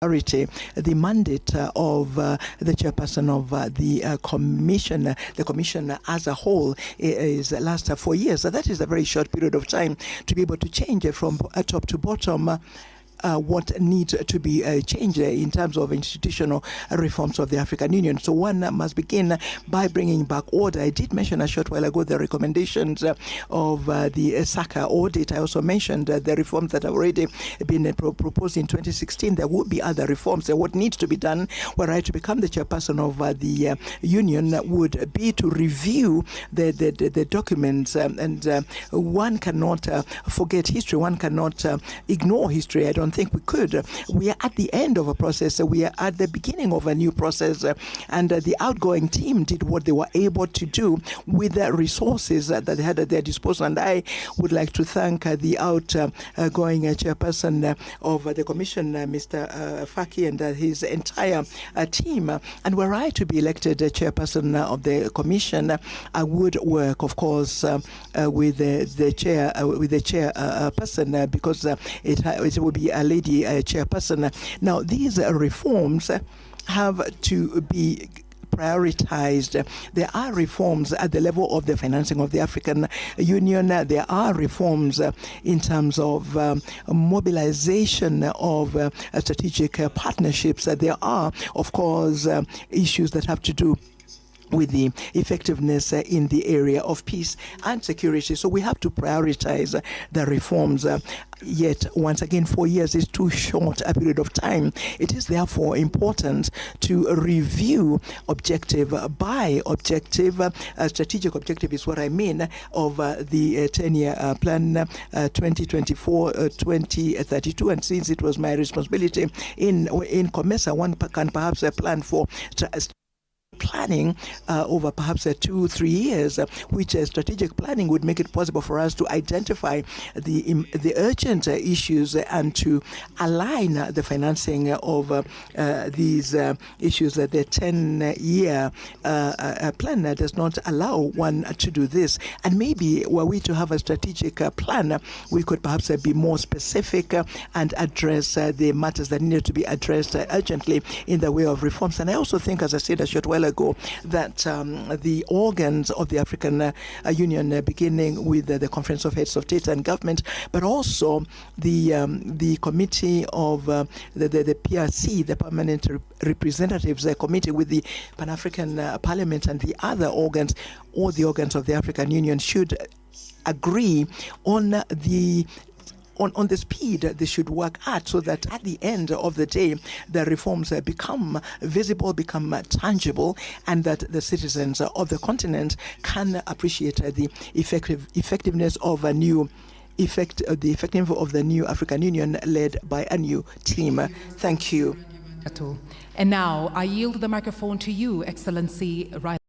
the mandate of the chairperson of the commission as a whole is last 4 years. So that is a very short period of time to be able to change from top to bottom what needs to be changed in terms of institutional reforms of the African Union. So one must begin by bringing back order. I did mention a short while ago the recommendations of the SACA audit. I also mentioned the reforms that have already been proposed in 2016. There would be other reforms. What needs to be done were I to become the chairperson of the union would be to review the documents, and one cannot forget history. One cannot ignore history. I don't think we could. We are at the end of a process. We are at the beginning of a new process, and the outgoing team did what they were able to do with the resources that they had at their disposal. And I would like to thank the outgoing chairperson of the commission, Mr. Faki, and his entire team. And were I to be elected chairperson of the commission, I would work, of course, with the chairperson, because it will be a lady chairperson. Now, these reforms have to be prioritized. There are reforms at the level of the financing of the African Union. There are reforms in terms of mobilization of strategic partnerships. There are, of course, issues that have to do with the effectiveness in the area of peace and security. So we have to prioritize the reforms. Yet, once again, 4 years is too short a period of time. It is therefore important to review objective by objective. Strategic objective is what I mean of the 10-year plan 2024-2032. And since it was my responsibility in COMESA, one can perhaps plan for planning over perhaps 2-3 years, which strategic planning would make it possible for us to identify the urgent issues and to align the financing of these issues. The 10-year plan does not allow one to do this. And maybe were we to have a strategic plan, we could perhaps be more specific and address the matters that need to be addressed urgently in the way of reforms. And I also think, as I said a short while ago, that the organs of the African Union, beginning with the Conference of Heads of State and Government, but also the committee of the PRC, the Permanent Representatives Committee, with the Pan-African Parliament and the other organs, all the organs of the African Union, should agree on the speed they should work at, so that at the end of the day, the reforms become visible, become tangible, and that the citizens of the continent can appreciate the effectiveness of a new the effectiveness of the new African Union led by a new team. Thank you. And now I yield the microphone to you, Excellency.